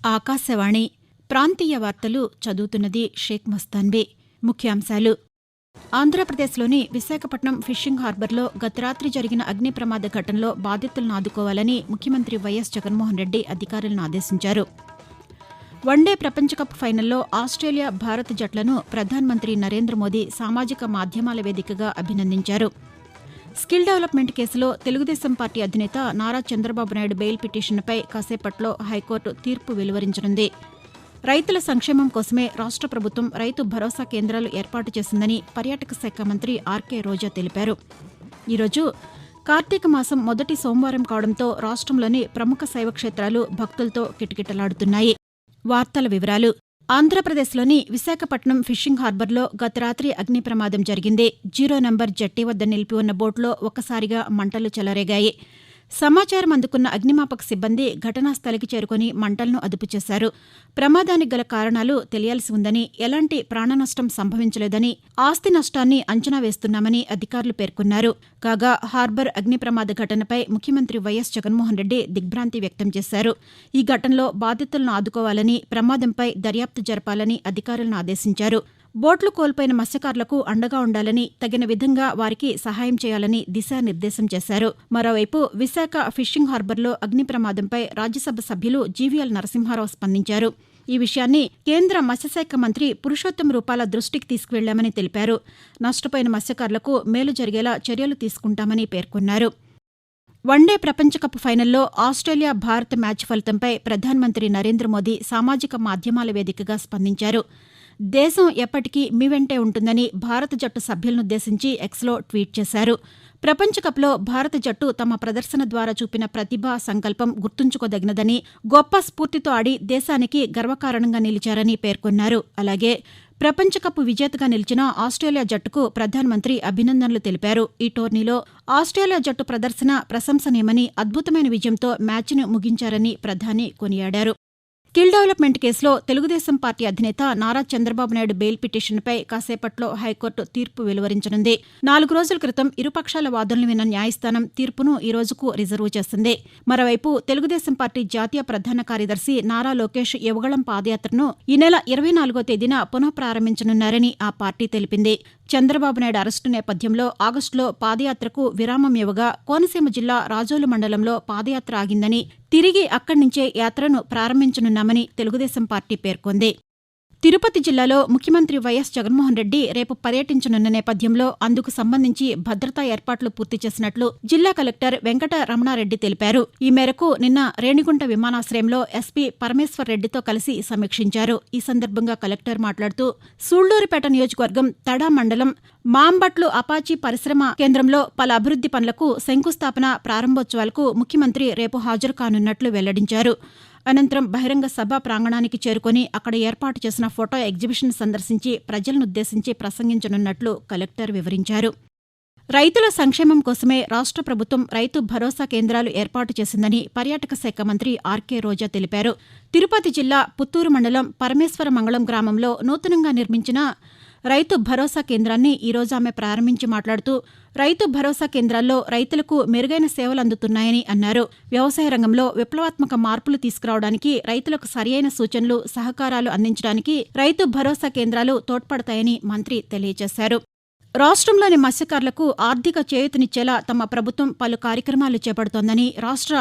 ఆకాశవాణి ప్రాంతీయ వార్తలు చదువుతున్నది షేక్ మస్తాన్బీ. ముఖ్యాంశాలు. ఆంధ్రప్రదేశ్లోని విశాఖపట్నం ఫిషింగ్ హార్బర్లో గత రాత్రి జరిగిన అగ్ని ప్రమాద ఘటనలో బాధితులను ఆదుకోవాలని ముఖ్యమంత్రి వైఎస్ జగన్మోహన్ రెడ్డి అధికారులను ఆదేశించారు. వన్డే ప్రపంచకప్ ఫైనల్లో ఆస్ట్రేలియా, భారత్ జట్లను ప్రధానమంత్రి నరేంద్ర మోదీ సామాజిక మాధ్యమాల వేదికగా అభినందించారు. స్కిల్ డెవలప్మెంట్ కేసులో తెలుగుదేశం పార్టీ అధినేత నారా చంద్రబాబు నాయుడు బెయిల్ పిటిషన్పై కాసేపట్లో హైకోర్టు తీర్పు వెలువరించనుంది. రైతుల సంక్షేమం కోసమే రాష్ట్ర ప్రభుత్వం రైతు భరోసా కేంద్రాలు ఏర్పాటు చేసిందని పర్యాటక శాఖ మంత్రి ఆర్కే రోజా తెలిపారు. ఈరోజు కార్తీక మాసం మొదటి సోమవారం కావడంతో రాష్ట్రంలోని ప్రముఖ శైవ క్షేత్రాలు భక్తులతో కిటకిటలాడుతున్నాయి. వార్తల వివరాలు. ఆంధ్రప్రదేశ్లోని విశాఖపట్నం ఫిషింగ్ హార్బర్లో గత రాత్రి అగ్ని ప్రమాదం జరిగింది. 0 నంబర్ జట్టి వద్ద నిలిపి ఉన్న బోట్లో ఒక్కసారిగా మంటలు చెలరేగాయి. సమాచారం అందుకున్న అగ్నిమాపక సిబ్బంది ఘటనా స్థలికి చేరుకుని మంటలను అదుపు చేశారు. ప్రమాదానికి గల కారణాలు తెలియాల్సి ఉందని, ఎలాంటి ప్రాణనష్టం సంభవించలేదని, ఆస్తి నష్టాన్ని అంచనా వేస్తున్నామని అధికారులు పేర్కొన్నారు. కాగా హార్బర్ అగ్ని ప్రమాద ఘటనపై ముఖ్యమంత్రి వైఎస్ జగన్మోహన్ రెడ్డి దిగ్భ్రాంతి వ్యక్తం చేశారు. ఈ ఘటనలో బాధితులను ఆదుకోవాలని, ప్రమాదంపై దర్యాప్తు జరపాలని అధికారులను ఆదేశించారు. బోట్లు కోల్పోయిన మత్స్యకారులకు అండగా ఉండాలని, తగిన విధంగా వారికి సహాయం చేయాలని దిశానిర్దేశం చేశారు. మరోవైపు విశాఖ ఫిషింగ్ హార్బర్లో అగ్ని ప్రమాదంపై రాజ్యసభ సభ్యులు జీవీఎల్ నరసింహారావు స్పందించారు. ఈ విషయాన్ని కేంద్ర మత్స్యశాఖ మంత్రి పురుషోత్తం రూపాల దృష్టికి తీసుకువెళ్లామని తెలిపారు. నష్టపోయిన మత్స్యకారులకు మేలు జరిగేలా చర్యలు తీసుకుంటామని పేర్కొన్నారు. వన్డే ప్రపంచకప్ ఫైనల్లో ఆస్ట్రేలియా, భారత్ మ్యాచ్ ఫలితంపై ప్రధానమంత్రి నరేంద్ర మోదీ సామాజిక మాధ్యమాల వేదికగా స్పందించారు. దేశం ఎప్పటికీ మీ వెంటే ఉంటుందని భారత జట్టు సభ్యులనుద్దేశించి ఎక్స్లో ట్వీట్ చేశారు. ప్రపంచకప్లో భారత జట్టు తమ ప్రదర్శన ద్వారా చూపిన ప్రతిభ, సంకల్పం గుర్తుంచుకోదగినదని, గొప్ప స్ఫూర్తితో ఆడి దేశానికి గర్వకారణంగా నిలిచారని పేర్కొన్నారు. అలాగే ప్రపంచకప్ విజేతగా నిలిచిన ఆస్ట్రేలియా జట్టుకు ప్రధానమంత్రి అభినందనలు తెలిపారు. ఈ టోర్నీలో ఆస్ట్రేలియా జట్టు ప్రదర్శన ప్రశంసనీయమని, అద్భుతమైన విజయంతో మ్యాచ్ను ముగించారని ప్రధాని కొనియాడారు. స్కిల్ డెవలప్మెంట్ కేసులో తెలుగుదేశం పార్టీ అధినేత నారా చంద్రబాబు నాయుడు బెయిల్ పిటిషన్పై కాసేపట్లో హైకోర్టు తీర్పు వెలువరించనుంది. 4 రోజుల క్రితం ఇరుపక్షాల వాదనలు విన్న న్యాయస్థానం తీర్పును ఈ రోజుకు రిజర్వు చేసింది. మరోవైపు తెలుగుదేశం పార్టీ జాతీయ ప్రధాన కార్యదర్శి నారా లోకేష్ యువగళం పాదయాత్రను ఈ నెల 24వ తేదీన పునః ప్రారంభించనున్నారని ఆ పార్టీ తెలిపింది. చంద్రబాబు నాయుడు అరెస్టు నేపథ్యంలో ఆగస్టులో పాదయాత్రకు విరామం ఇవ్వగా కోనసీమ జిల్లా రాజోలు మండలంలో పాదయాత్ర ఆగిందని, తిరిగి అక్కడి నుంచే యాత్రను ప్రారంభించనున్నామని తెలుగుదేశం పార్టీ పేర్కొంది. తిరుపతి జిల్లాలో ముఖ్యమంత్రి వైఎస్ జగన్మోహన్ రెడ్డి రేపు పర్యటించనున్న నేపథ్యంలో అందుకు సంబంధించి భద్రతా ఏర్పాట్లు పూర్తి చేసినట్లు జిల్లా కలెక్టర్ వెంకట రమణారెడ్డి తెలిపారు. ఈ మేరకు నిన్న రేణిగుంట విమానాశ్రయంలో ఎస్పీ పరమేశ్వర్ రెడ్డితో కలిసి సమీక్షించారు. ఈ సందర్భంగా కలెక్టర్ మాట్లాడుతూ సూళ్లూరుపేట నియోజకవర్గం తడా మండలం మాంబట్లు అపాచీ పరిశ్రమ కేంద్రంలో పలు అభివృద్ది పనులకు శంకుస్థాపన, ప్రారంభోత్సవాలకు ముఖ్యమంత్రి రేపు హాజరు కానున్నట్లు వెల్లడించారు. అనంతరం బహిరంగ సభ ప్రాంగణానికి చేరుకుని అక్కడ ఏర్పాటు చేసిన ఫోటో ఎగ్జిబిషన్ సందర్శించి ప్రజలనుద్దేశించి ప్రసంగించనున్నట్లు కలెక్టర్ వివరించారు. రైతుల సంక్షేమం కోసమే రాష్ట్ర ప్రభుత్వం రైతు భరోసా కేంద్రాలు ఏర్పాటు చేసిందని పర్యాటక శాఖ మంత్రి ఆర్కే రోజా తెలిపారు. తిరుపతి జిల్లా పుత్తూరు మండలం పరమేశ్వర మంగళం గ్రామంలో నూతనంగా నిర్మించిన రైతు భరోసా కేంద్రాన్ని ఈరోజు ఆమె ప్రారంభించి మాట్లాడుతూ రైతు భరోసా కేంద్రాల్లో రైతులకు మెరుగైన సేవలు అందుతున్నాయని అన్నారు. వ్యవసాయ రంగంలో విప్లవాత్మక మార్పులు తీసుకురావడానికి, రైతులకు సరియైన సూచనలు, సహకారాలు అందించడానికి రైతు భరోసా కేంద్రాలు తోడ్పడతాయని మంత్రి తెలియజేశారు. రాష్ట్రంలోని మత్స్యకారులకు ఆర్థిక చేయూతనిచ్చేలా తమ ప్రభుత్వం పలు కార్యక్రమాలు చేపడుతోందని రాష్ట్ర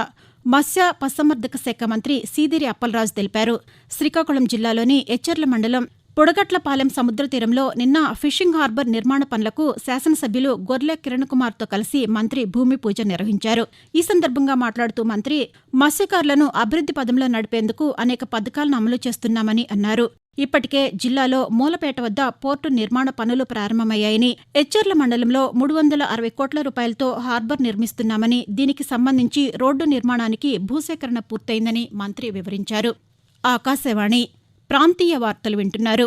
మత్స్య పశుసంవర్ధక శాఖ మంత్రి సీదిరి అప్పలరాజు తెలిపారు. శ్రీకాకుళం జిల్లాలోని ఎచ్చెర్ల మండలం పొడగట్లపాలెం సముద్ర తీరంలో నిన్న ఫిషింగ్ హార్బర్ నిర్మాణ పనులకు శాసనసభ్యులు గొర్లె కిరణ్ కుమార్తో కలిసి మంత్రి భూమి పూజ నిర్వహించారు. ఈ సందర్భంగా మాట్లాడుతూ మంత్రి మత్స్యకారులను అభివృద్ది పదంలో నడిపేందుకు అనేక పథకాలను అమలు చేస్తున్నామని అన్నారు. ఇప్పటికే జిల్లాలో మూలపేట వద్ద పోర్టు నిర్మాణ పనులు ప్రారంభమయ్యాయని, ఎచ్చెర్ల మండలంలో 360 కోట్ల రూపాయలతో హార్బర్ నిర్మిస్తున్నామని, దీనికి సంబంధించి రోడ్డు నిర్మాణానికి భూసేకరణ పూర్తయిందని మంత్రి వివరించారు. ఆకాశవాణి ప్రాంతీయ వార్తలు వింటున్నారు.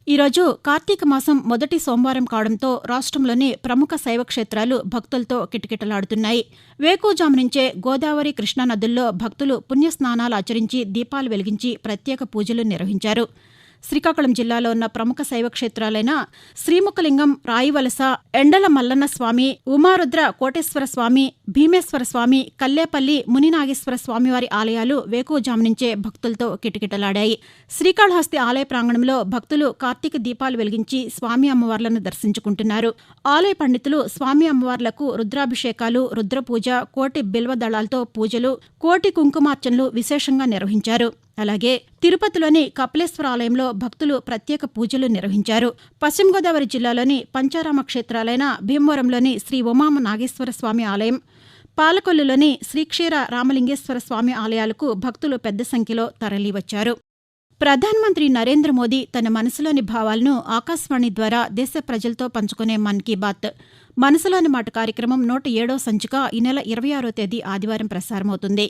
ఈరోజు కార్తీక మాసం మొదటి సోమవారం కావడంతో రాష్ట్రంలోని ప్రముఖ శైవ క్షేత్రాలు భక్తులతో కిటకిటలాడుతున్నాయి. వేకువజాము నుంచే గోదావరి, కృష్ణా నదుల్లో భక్తులు పుణ్యస్నానాలు ఆచరించి దీపాలు వెలిగించి ప్రత్యేక పూజలు నిర్వహించారు. శ్రీకాకుళం జిల్లాలో ఉన్న ప్రముఖ శైవ క్షేత్రాలైన శ్రీముఖలింగం, రాయివలస, ఎండల మల్లన్న స్వామి, ఉమారుద్ర కోటేశ్వర స్వామి, భీమేశ్వర స్వామి, కల్లేపల్లి మునినాగేశ్వర స్వామివారి ఆలయాలు వేకువజాము నుంచే భక్తులతో కిటకిటలాడాయి. శ్రీకాళహస్తి ఆలయ ప్రాంగణంలో భక్తులు కార్తీక దీపాలు వెలిగించి స్వామి అమ్మవార్లను దర్శించుకుంటున్నారు. ఆలయ పండితులు స్వామి అమ్మవార్లకు రుద్రాభిషేకాలు, రుద్రపూజ, కోటి బిల్వ దళాలతో పూజలు, కోటి కుంకుమార్చనలు విశేషంగా నిర్వహించారు. అలాగే తిరుపతిలోని కపిలేశ్వర ఆలయంలో భక్తులు ప్రత్యేక పూజలు నిర్వహించారు. పశ్చిమ గోదావరి జిల్లాలోని పంచారామ క్షేత్రాలైన భీమవరంలోని శ్రీ ఉమామ నాగేశ్వర స్వామి ఆలయం, పాలకొల్లులోని శ్రీక్షీర రామలింగేశ్వర స్వామి ఆలయాలకు భక్తులు పెద్ద సంఖ్యలో తరలివచ్చారు. ప్రధానమంత్రి నరేంద్ర మోదీ తన మనసులోని భావాలను ఆకాశవాణి ద్వారా దేశ ప్రజలతో పంచుకునే మన్ కీ బాత్ మనసులోని మాట కార్యక్రమం 107వ సంచిక ఈ నెల 26వ తేదీ ఆదివారం ప్రసారమవుతుంది.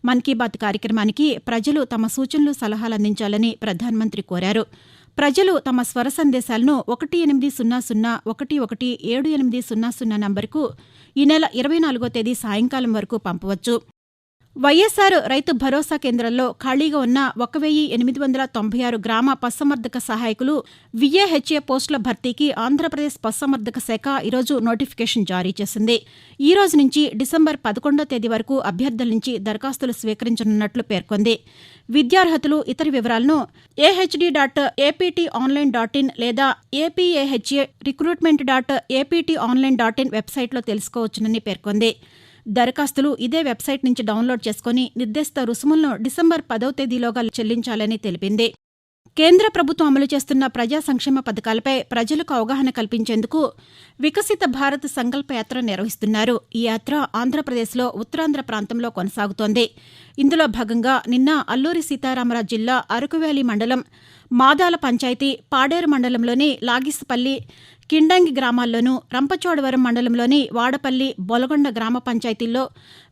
మన్ కీ బాత్ కార్యక్రమానికి ప్రజలు తమ సూచనలు, సలహాలు అందించాలని ప్రధానమంత్రి కోరారు. ప్రజలు తమ స్వర సందేశాలను 1800 నంబరుకు ఈ నెల 24వ తేదీ సాయంకాలం వరకు పంపవచ్చు. వైఎస్సార్ రైతు భరోసా కేంద్రాల్లో ఖాళీగా ఉన్న 1896 గ్రామ పశుసంవర్ధక సహాయకులు VAHA పోస్టుల భర్తీకి ఆంధ్రప్రదేశ్ పశుసంవర్ధక శాఖ ఈరోజు నోటిఫికేషన్ జారీ చేసింది. ఈ రోజు నుంచి డిసెంబర్ 11వ తేదీ వరకు అభ్యర్థుల నుంచి దరఖాస్తులు స్వీకరించనున్నట్లు పేర్కొంది. విద్యార్హతలు, ఇతర వివరాలను ahd.apt.online.in లేదా APAHA recruitment.apt.online.in వెబ్సైట్లో తెలుసుకోవచ్చునని పేర్కొంది. దరఖాస్తులు ఇదే వెబ్సైట్ నుంచి డౌన్లోడ్ చేసుకుని నిర్దేశిత రుసుములను డిసెంబర్ 10వ తేదీలోగా చెల్లించాలని తెలిపింది. కేంద్ర ప్రభుత్వం అమలు చేస్తున్న ప్రజా సంక్షేమ పథకాలపై ప్రజలకు అవగాహన కల్పించేందుకు వికసిత భారత్ సంకల్ప యాత్ర నిర్వహిస్తున్నారు. ఈ యాత్ర ఆంధ్రప్రదేశ్లో ఉత్తరాంధ్ర ప్రాంతంలో కొనసాగుతోంది. ఇందులో భాగంగా నిన్న అల్లూరి సీతారామరాజు జిల్లా అరకువేలి మండలం మాదాల పంచాయతీ, పాడేరు మండలంలోని లాగిసుపల్లి, కిండంగి గ్రామాల్లోనూ, రంపచోడవరం మండలంలోని వాడపల్లి, బొలగొండ గ్రామ పంచాయతీల్లో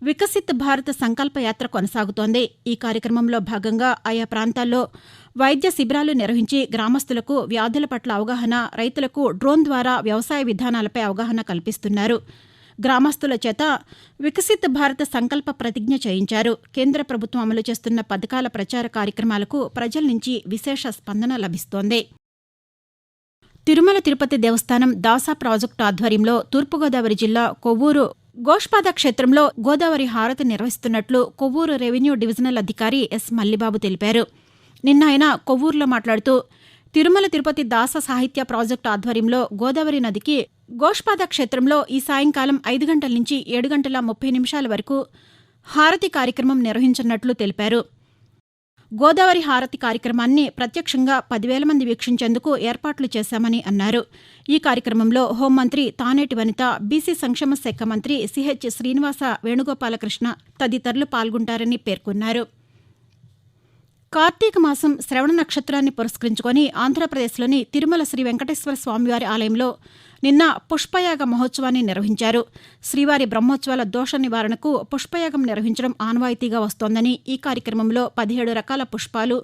వికసిత్ భారత్ సంకల్ప యాత్ర కొనసాగుతోంది. ఈ కార్యక్రమంలో భాగంగా ఆయా ప్రాంతాల్లో వైద్య శిబిరాలు నిర్వహించి గ్రామస్తులకు వ్యాధుల పట్ల అవగాహన, రైతులకు డ్రోన్ ద్వారా వ్యవసాయ విధానాలపై అవగాహన కల్పిస్తున్నారు. గ్రామస్తుల చేత వికసిత్ భారత్ సంకల్ప ప్రతిజ్ఞ చేయించారు. కేంద్ర ప్రభుత్వం అమలు చేస్తున్న పథకాల ప్రచార కార్యక్రమాలకు ప్రజల నుంచి విశేష స్పందన లభిస్తోంది. తిరుమల తిరుపతి దేవస్థానం దాసా ప్రాజెక్టు ఆధ్వర్యంలో తూర్పుగోదావరి జిల్లా కొవ్వూరు గోష్పాద క్షేత్రంలో గోదావరి హారతి నిర్వహిస్తున్నట్లు కొవ్వూరు రెవెన్యూ డివిజనల్ అధికారి ఎస్ మల్లిబాబు తెలిపారు. నిన్న ఆయన కొవ్వూరులో మాట్లాడుతూ తిరుమల తిరుపతి దాస సాహిత్య ప్రాజెక్టు ఆధ్వర్యంలో గోదావరి నదికి గోష్పాద క్షేత్రంలో ఈ సాయంకాలం 5 గంటల నుంచి 7:30 వరకు హారతి కార్యక్రమం నిర్వహించనున్నట్లు తెలిపారు. గోదావరి హారతి కార్యక్రమాన్ని ప్రత్యక్షంగా 10,000 మంది వీక్షించేందుకు ఏర్పాట్లు చేశామని అన్నారు. ఈ కార్యక్రమంలో హోంమంత్రి తానేటి వనిత, బీసీ సంక్షేమ శాఖ మంత్రి సిహెచ్ శ్రీనివాస వేణుగోపాలకృష్ణ తదితరులు పాల్గొంటారని పేర్కొన్నారు. కార్తీక మాసం శ్రవణ నక్షత్రాన్ని పురస్కరించుకొని ఆంధ్రప్రదేశ్లోని తిరుమల శ్రీ వెంకటేశ్వర స్వామివారి ఆలయంలో నిన్న పుష్పయాగ మహోత్సవాన్ని నిర్వహించారు. శ్రీవారి బ్రహ్మోత్సవాల దోష నివారణకు పుష్పయాగం నిర్వహించడం ఆనవాయితీగా వస్తోందని, ఈ కార్యక్రమంలో 17 రకాల పుష్పాలు,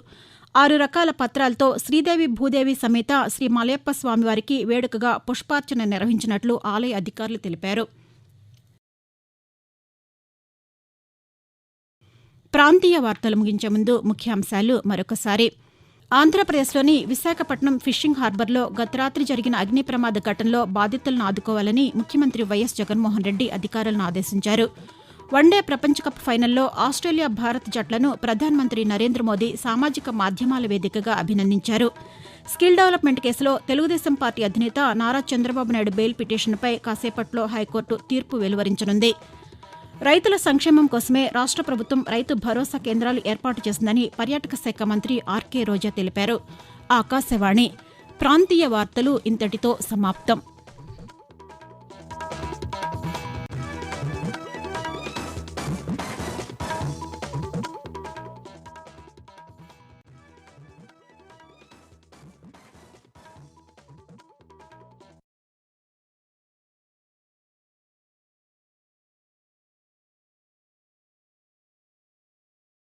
6 రకాల పత్రాలతో శ్రీదేవి భూదేవి సమేత శ్రీ మలయప్ప స్వామివారికి వేడుకగా పుష్పార్చన నిర్వహించినట్లు ఆలయ అధికారులు తెలిపారు. ప్రాంతీయ వార్తలు ముగించే ముందు ముఖ్యాంశాలు మరొకసారి. ఆంధ్రప్రదేశ్లోని విశాఖపట్నం ఫిషింగ్ హార్బర్లో గత రాత్రి జరిగిన అగ్ని ప్రమాద ఘటనలో బాధితులను ఆదుకోవాలని ముఖ్యమంత్రి వైఎస్ జగన్మోహన్ రెడ్డి అధికారులను ఆదేశించారు. వన్డే ప్రపంచకప్ ఫైనల్లో ఆస్ట్రేలియా, భారత్ జట్లను ప్రధానమంత్రి నరేంద్ర మోదీ సామాజిక మాధ్యమాల వేదికగా అభినందించారు. స్కిల్ డెవలప్మెంట్ కేసులో తెలుగుదేశం పార్టీ అధినేత నారా చంద్రబాబు నాయుడు బెయిల్ పిటిషన్పై కాసేపట్లో హైకోర్టు తీర్పు వెలువరించనుంది. రైతుల సంక్షేమం కోసమే రాష్ట్ర ప్రభుత్వం రైతు భరోసా కేంద్రాలు ఏర్పాటు చేసిందని పర్యాటక శాఖ మంత్రి ఆర్కే రోజా తెలిపారు. ఆకాశవాణి ప్రాంతీయ వార్తలు ఇంతటితో సమాప్తం.